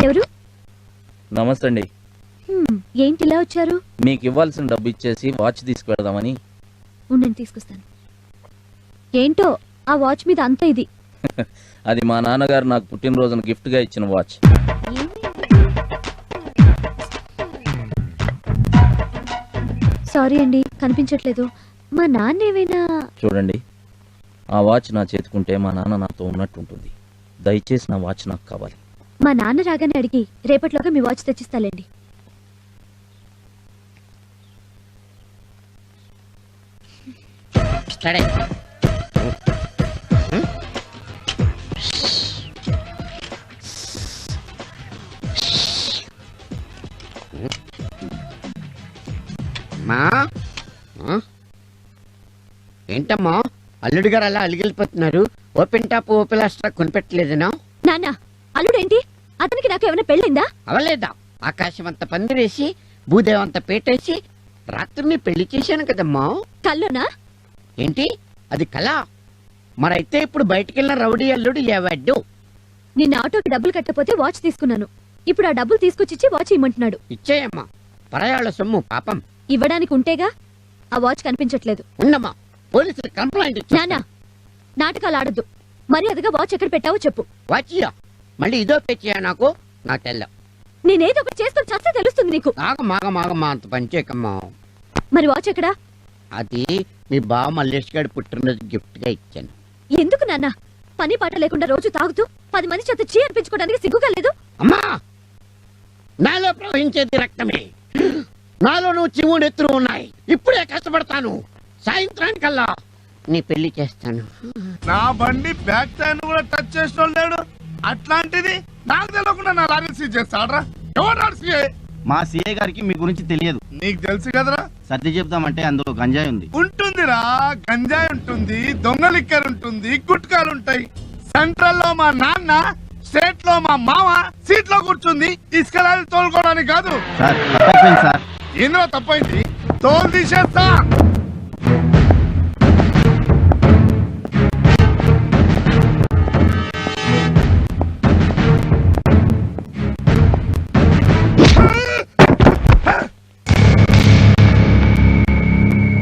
ఎవరు? నమస్తే అండి. ఏంటి ఇలా వచ్చారు? మీకు ఇవ్వాల్సిన డబ్బు ఇచ్చేసి వాచ్ తీసుకువెడదామని. ఉండండి, తీసుకొస్తాను. ఏంటో ఆ వాచ్ మీద అంత ఇది. అది మా నాన్నగారు నాకు పుట్టినరోజున గిఫ్ట్ గా ఇచ్చిన వాచ్. సారీ అండి, కనిపించట్లేదు. మా నాన్న ఏమైనా? చూడండి, ఆ వాచ్ నా చేతుకుంటే మా నాన్న నాతో ఉన్నట్టు ఉంటుంది. దయచేసి నా వాచ్ నాకు కావాలి. మా నాన్న రాగానే అడిగి రేపటిలోగా మీ వాచ్ తెచ్చిస్తాలేండి. ఏంటమ్మా అల్లుడు గారు అలా అలిగిలిపోతున్నారు? ఓపెన్ టాప్ ఓపెన్ లాస్ట్రా కొనిపెట్టలేదనా? నాన్న, అల్లుడేంటి? అతనికి నాకు ఏమైనా పెళ్ళిందా? అవలేదా? ఆకాశం అంత పందిరేసి భూదేవంత పేటేసి రాత్రిని పెళ్లి చేశాను కదమ్మా. కల్లోనా? ఏంటి అది కళ? మరైతే ఇప్పుడు బయటికెళ్ళిన రౌడీ అల్లుడు ఏవాడు? నిన్న ఆటోకి డబ్బులు కట్టపోతే వాచ్ తీసుకున్నాను. ఇప్పుడు ఆ డబ్బులు తీసుకొచ్చి వాచ్ ఇమ్మంటున్నాడు. ఇచ్చేయమ్మా, పరాయాళ్ళ సొమ్ము పాపం. ఇవ్వడానికి ఉంటేగా. ఆ వాచ్ కనిపించట్లేదు. ఉండమ్మా, పోలీసులు కంప్లైంట్ ఇచ్చి. నాన్న, నాటకాలు ఆడద్దు. మరి అదిగా వాచ్ ఎక్కడ పెట్టావో చెప్పు. వాచియా మళ్ళీ ఇదో పెచ్చియా? నాకు తెల్ల. నేనేదో ఒకటి చేసుకుని చస్తే తెలుస్తుంది నీకు. మాగమాగమ్మా, అంత పనిచేయకమ్మా. మరి వాచ్ ఎక్కడా? అది మీ బావ మల్లేష్ గారి పుట్టినరోజు గిఫ్ట్ గా ఇచ్చాను. ఎందుకు నాన్న? పని పాట లేకుండా రోజు తాగుతూ 10 మంది చేత చీ అనిపించుకోవడానికి సిగ్గుగా లేదు? అమ్మా, నాలో ప్రవహించేది రక్తమే. నాలో నువ్వు చివుడు ఎత్తులు ఉన్నాయి. ఇప్పుడే కష్టపడతాను. సాయంత్రానికల్లా నీ పెళ్లి చేస్తాను. నా బండి బ్యాక్ టైర్ కూడా టచ్ చేసిన లేడు. అట్లాంటిది నాకు తెలియకుండా నా లారీ సీజ్ చేస్తాడ్రా. ఎవరు సీఏ? మా సీఏ గారికి మీ గురించి తెలియదు. నీకు తెలుసు కదరా. సర్ది చెప్తామంటే అందులో గంజాయి ఉంది. ఉంటుందిరా, గంజాయి ఉంటుంది, దొంగ లిక్కర్ ఉంటుంది, గుట్కాలు ఉంటాయి. సెంట్రల్ లో మా నాన్న, స్టేట్ లో మా మామ సీట్ లో కూర్చుంది ఇసుక లారీ తోలుకోవడానికి కాదు. సార్ తప్పైపోయింది సార్. ఇందులో తప్పైంది, తోలు తీసేస్తా.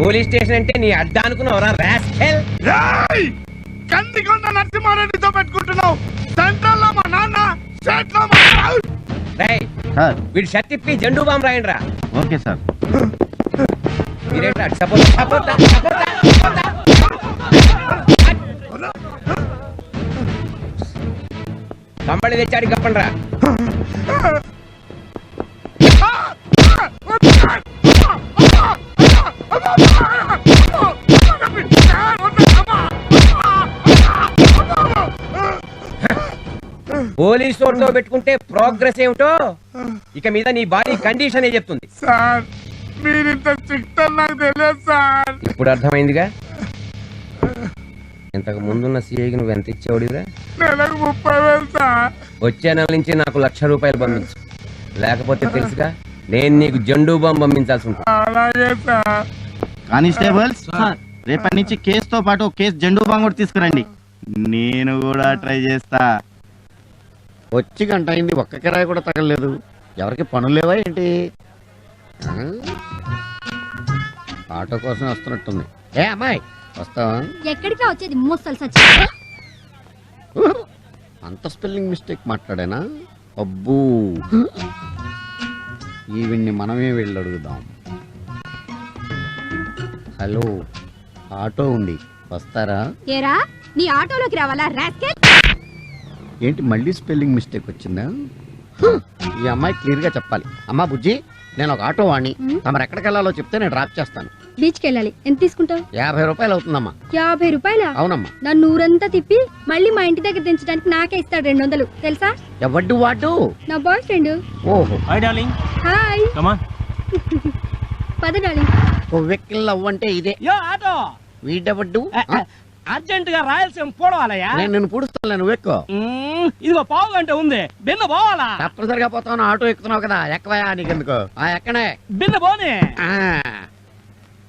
పోలీస్ స్టేషన్ అంటే నీ అడ్డా అనుకున్నావురా రాస్కెల్. కందికొండ నరసింహారెడ్డితో పెట్టుకుంటున్నావు. సెంట్రల్ లో మా నాన్న, స్టేట్ లో మా రేయ్, సార్ వీడు షర్ట్ ఇప్పి జెండూ బాంబు రాయండి రా. Okay sir. మీరేంట్రా సపోర్ట్ కంబళి తెచ్చాడు కప్పండి రా. పోలీస్ రోడ్లో పెట్టుకుంటే ప్రోగ్రెస్ ఏమిటో ఇక మీద నీ బాడీ కండిషన్ ఏ చెప్తుంది. సార్ మీరింత స్ట్రిక్ట్ అని నాకు తెలియదు సార్. ఇప్పుడు అర్థమైందిగా. ఇంతకు ముందున్న సీఐకి నువ్వు ఎంత ఇచ్చేవాడిరా? నెలకు 30,000 సార్. వచ్చే నెల నుంచి నాకు ₹1,00,000 పంపించు. లేకపోతే తెలుసుగా నేను నీకు జెండూ బాంబు పంపించాల్సి ఉంటుంది. అలాగే సార్. కానిస్టేబుల్స్, రేపటి నుంచి కేసుతో పాటు కేసు జెండూ బాంబు కూడా తీసుకురండి. నేను కూడా ట్రై చేస్తా. వచ్చి గంట అయింది, ఒక్క కిరాయి కూడా తగలలేదు. ఎవరికి పనులు లేవా ఏంటి? ఆటో కోసం వస్తున్నట్టుంది. ఏ అమ్మాయి, వస్తావా? ఎక్కడికి వచ్చేది మోస్తలు సచ్చి. అంత స్పెల్లింగ్ మిస్టేక్ మాట్లాడానా? అబ్బూ, ఈవిడ్ని మనమే వెళ్ళి అడుగుదాం. హలో, ఆటో ఉంది, వస్తారా? ఏరా, నీ ఆటోలోకి రావాలా రాస్కెల్? ఏంటి మళ్ళీ స్పెల్లింగ్ మిస్టేక్ వచ్చిందా? ఈ అమ్మాయి క్లియర్ గా చెప్పాలి. అమ్మా బుజ్జి, నేను ఒక ఆటో వాణ్ణి. తమరు ఎక్కడికి వెళ్ళాలో చెప్తే నేను డ్రాప్ చేస్తాను. బీచ్కి వెళ్ళాలి. ఎంత తీసుకుంటావు? 50 రూపాయలు అవుతుందమ్మా. 50 రూపాయల? అవునమ్మా. నన్ను ఊరంతా తిప్పి మళ్ళీ మా ఇంటి దగ్గర దించడానికి నాకే ఇస్తాడు 200, తెలుసా? ఎవడ్డు వాడు? నా బాయ్ ఫ్రెండ్. ఓహో, hi darling. Hi. Come on. పద డార్లింగ్. ఓ వెక్కిల్ అవ్వంటే ఇదే. యో ఆటో, వీడెవడ్డు? అర్జెంట్ గా రాయలసీమ పోవాలయ్యా. నేను నిన్ను పూడుస్తాను, నువ్వు ఎక్కువ. ఇదిగో పావు గంట ఉంది, బిన్న పోవాలా? తప్పనిసరిగా పోతాను, ఆటో ఎక్కుతున్నావు కదా, ఎక్కవయా నీకెందుకు? ఎక్కనే బిన్న పోనీ.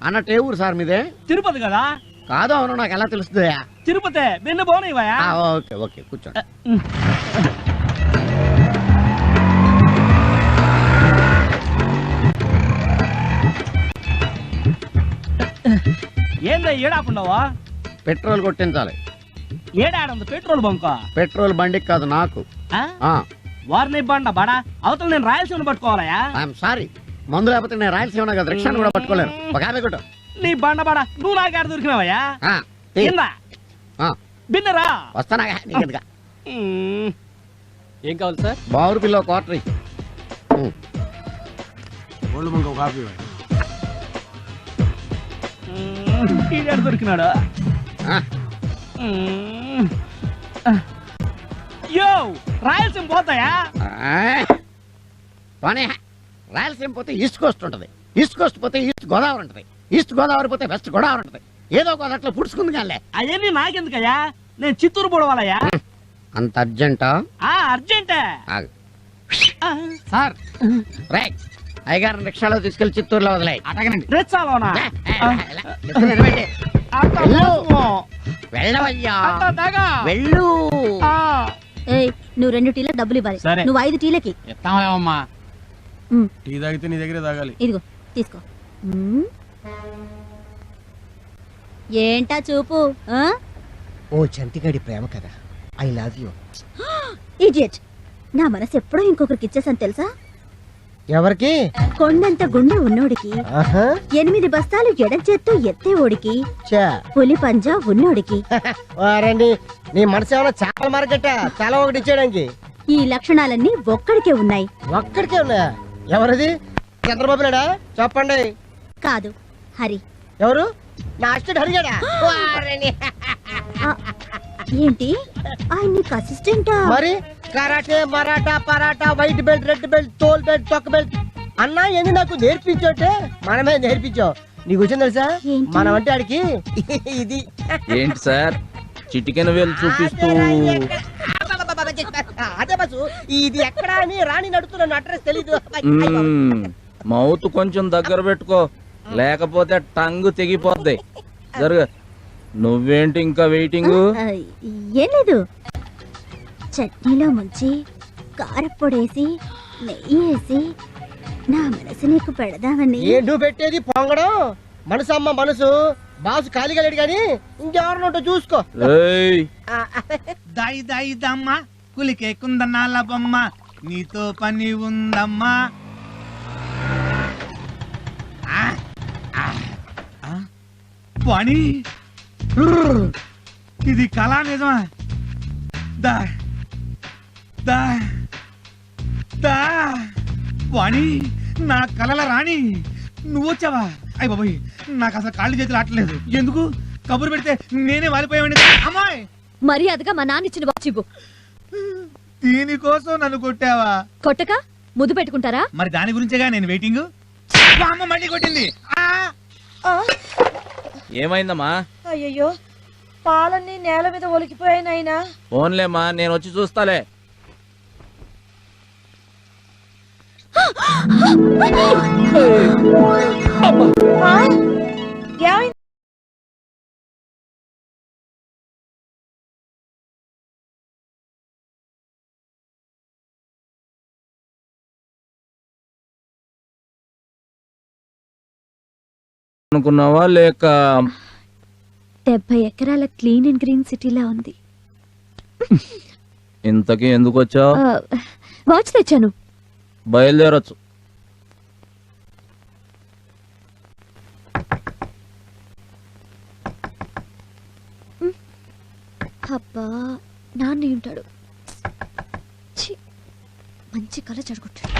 అన్నట్టు ఏ ఊరు సార్ మీదే? తిరుపతి కదా. కాదు, అవును, నాకు ఎలా తెలుస్తుంది? తిరుపతి, బిన్న పోనీవయ్యా. ఓకే ఓకే, కూర్చోండి. ఏడాకుండావా? పెట్రోల్ కొట్టించాలి. ఏడాడుంది పెట్రోల్ బంక్? పెట్రోల్ బండికి కాదు, నాకు. వారిని బండ బడా అవతల నేను రాయలసీమను పట్టుకోవాలయా? ఐఎమ్ సారీ, మందు లేకపోతే నేను రాయలసీమ కదా, రిక్షాను కూడా పట్టుకోలేను. ఒక ఆమె కొట్టు. నీ బండ బడా నువ్వు నాకాడ దొరికినావయ్యా? బిన్నరా వస్తానా నీకెందుగా? ఏం కావాలి సార్? బావురు పిల్ల క్వార్టర్ దొరికినాడా? యో రాయలసీమ పోతాయా? రాయలసీమ పోతే ఈస్ట్ కోస్ట్ ఉంటది, ఈస్ట్ కోస్ట్ పోతే ఈస్ట్ గోదావరి ఉంటది, ఈస్ట్ గోదావరి పోతే వెస్ట్ గోదావరి ఉంటది. ఏదో గోదావరిలో పుడుచుకుంది కానీ అవన్నీ నాకెందుకయ్యా? నేను చిత్తూరు పోవాలయ్యా. అంత అర్జెంటా? అర్జెంటే సార్. అయ్యగారిని రిక్షాలో తీసుకెళ్లి చిత్తూరులో వదిలే. రెచ్చాలోనా? వెళ్ళవయ్యా, వెళ్ళు. ఏయ్, నువ్వు 2 టీలకు డబ్బులు ఇవ్వాలి. సరే. నువ్వు 5 టీలకి. ఎత్తామా? ఉమ్, టీ తాగితే నీ దగ్గరే తాగాలి. ఇదిగో తీసుకో. ఉమ్. ఏంటా చూపు? ఓ చంటిగాడి ప్రేమ కదా, ఐ లవ్ యూ. ఇడియట్, నా మనసు ఎప్పుడో ఇంకొకరికి ఇచ్చేసాను తెలుసా? ఎవరికి? కొండంత గుండె ఉన్నోడికి, ఆహా. 8 బస్తాలు ఎడం చేత్తో ఎత్తే ఓడికి, చా. పులి పంజా ఉన్నోడికి. వారండి, నీ మనసు ఏమైనా చేపల మార్కెట్? చాలా ఒకటి ఇచ్చేయడానికి. ఈ లక్షణాలన్నీ ఒక్కడికే ఉన్నాయి. ఒక్కడికే ఉన్నాయా? ఎవరిది? చంద్రబాబు నాయుడా? చెప్పండి. కాదు, హరి. ఎవరు? నా అసిస్టెంట్ హరిగాడా? ఆ, ఏంటి ఆయన నీకు అసిస్టెంటా? మరి karate, Maratha, paratha, white belt, red belt, తోల్ బెల్ట్, తొక్క బెల్ట్ అన్నా ఏంది నాకు నేర్పించోటే? మనమే నేర్పించావు. నీకు వచ్చింది తెలుసా? ఏంటి? మనం అంటే ఆడికి ఇది. ఏంటి సార్ చిటికెన వేలు చూపిస్తూ? అదే బస్సు, ఇది ఎక్కడా అని రాణి నడుతున్నాను, అడ్రస్ తెలీదు. మౌత్ కొంచెం దగ్గర పెట్టుకో, లేకపోతే టంగ్ తెగిపోద్ది. జరుగు. నువ్వేంటి ఇంకా వెయిటింగ్? ఆ, ఏం లేదు, చట్నీలో ముంచి కారపొడేసి నెయ్యి వేసి నా మనసు నీకు పెడదామని. ఏంటూ పెట్టేది పొంగడం? మనసు అమ్మ మనసు. బాసు ఖాళీగా లేడు కానీ ఇంకెవరినోటో చూసుకో. ఏయ్, దాయి దాయి దమ్మ కులికే కుందనాల బొమ్మ, నీతో పని ఉందమ్మా. పని ఇది కళా నిజమా? దా దా దా వాణి, నా కళల రాణి నువ్వు వచ్చావా? అయ్య బాబోయ్, నాకు అసలు కాళ్ళు చేతులు ఆటలేదు. ఎందుకు కబురు పెడితే నేనే వాలిపోయావండి. అమ్మాయి, మర్యాదగా మా నాన్న ఇచ్చిన వాచ్ ఇవ్వు. దీనికోసం నన్ను కొట్టావా? కొట్టక ముద్దు పెట్టుకుంటారా? మరి దాని గురించేగా నేను వెయిటింగ్. అమ్మ మళ్ళీ కొట్టింది. ఏమైందమ్మా? అయ్యయ్యో, పాలన్నీ నేల మీద ఒలికిపోయాయి నాయనా. ఫోన్లేమ్మా, నేను వచ్చి చూస్తాలే. ఏమైంది? అనుకున్నావా లేక? 70 ఎకరాల క్లీన్ అండ్ గ్రీన్ సిటీలా ఉంది. ఇంతకీ ఎందుకు వచ్చావు? వాచ్ తెచ్చాను. బయలుదేరొచ్చు. అబ్బా, నాన్న ఉంటాడు. ఛీ, మంచి కళ చెడగొట్టాడు.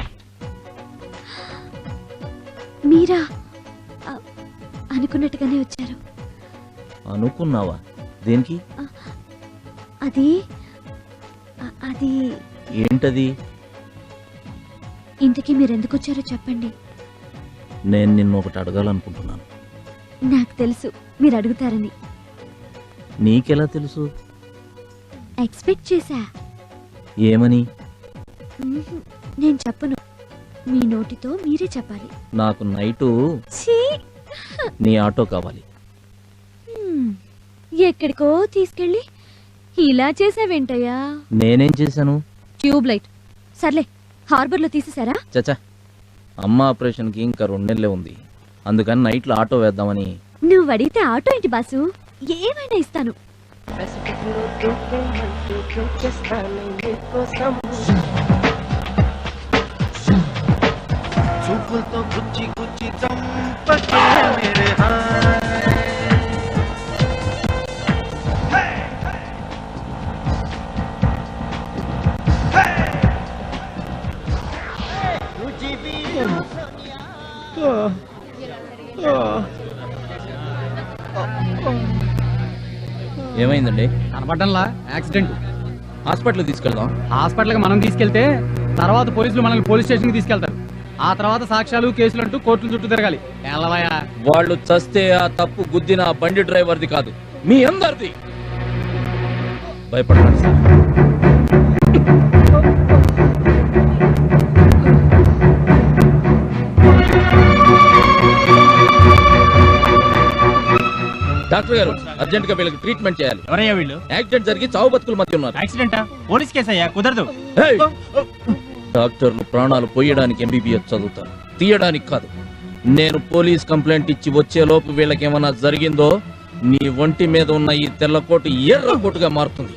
మీరా? అనుకున్నట్టుగానే వచ్చారు. అనుకున్నావా? దేనికి? అది అది ఏంటది? ఇంతకీ మీరెందుకు వచ్చారో చెప్పండి. నేను నిన్ను ఒకటి అడగాలనుకుంటున్నాను. నాకు తెలుసు మీరు అడుగుతారని. నీకెలా తెలుసు? ఎక్స్పెక్ట్ చేశా. ఏమని? నేను చెప్పను, మీ నోటితో మీరే చెప్పాలి. నాకు నైటు ఛీ! నీ ఆటో కావాలి. ఎక్కడికో తీసుకెళ్ళి ఇలా చేసావేంటయ్యా? నేనేం చేశాను? Tube light. సర్లే, హార్బర్ లో తీసేసారా? చచ్చా, అమ్మ ఆపరేషన్కి ఇంకా 2 నెలలే ఉంది. అందుకని నైట్లో ఆటో వేద్దామని నువ్వు అడిగితే ఆటో ఏంటి బాసు, ఏమైనా ఇస్తాను. చూపులతో గుచ్చి గుచ్చి చంపకే మేరే హాయ్ ఏమైందండి? కనపడ్డంలా యాక్సిడెంట్. హాస్పిటల్ తీసుకెళ్దాం. హాస్పిటల్ కి మనం తీసుకెళ్తే తర్వాత పోలీసులు మనల్ని పోలీస్ స్టేషన్ కి తీసుకెళ్తారు. ఆ తర్వాత సాక్ష్యాలు కేసులు అంటూ కోర్టుల చుట్టూ తిరగాలి. ఎల్లవయ్యా, వాళ్ళు చస్తే ఆ తప్పు గుద్దిన ఆ బండి డ్రైవర్ది కాదు, మీ అందరిది. భయపడకండి సార్. డాక్టర్ గారు, అర్జెంట్ గా వీళ్ళకి ట్రీట్మెంట్ చేయాలి. ఎవరయ్యా వీళ్ళు? యాక్సిడెంట్ జరిగి చావు బతుకుల మధ్య ఉన్నారు. యాక్సిడెంటా? పోలీస్ కేసు అయ్యా, కుదరదు. హేయ్! డాక్టర్లు ప్రాణాలు పోయడానికి ఎంబీబీఎస్ చదువుతారు, తీయడానికి కాదు. నేను పోలీస్ కంప్లైంట్ ఇచ్చి వచ్చేలోపు వీళ్ళకి ఏమన్నా జరిగిందో నీ ఒంటి మీద ఉన్న ఈ తెల్ల కోటు ఎర్ర కోటుగా మారుతుంది.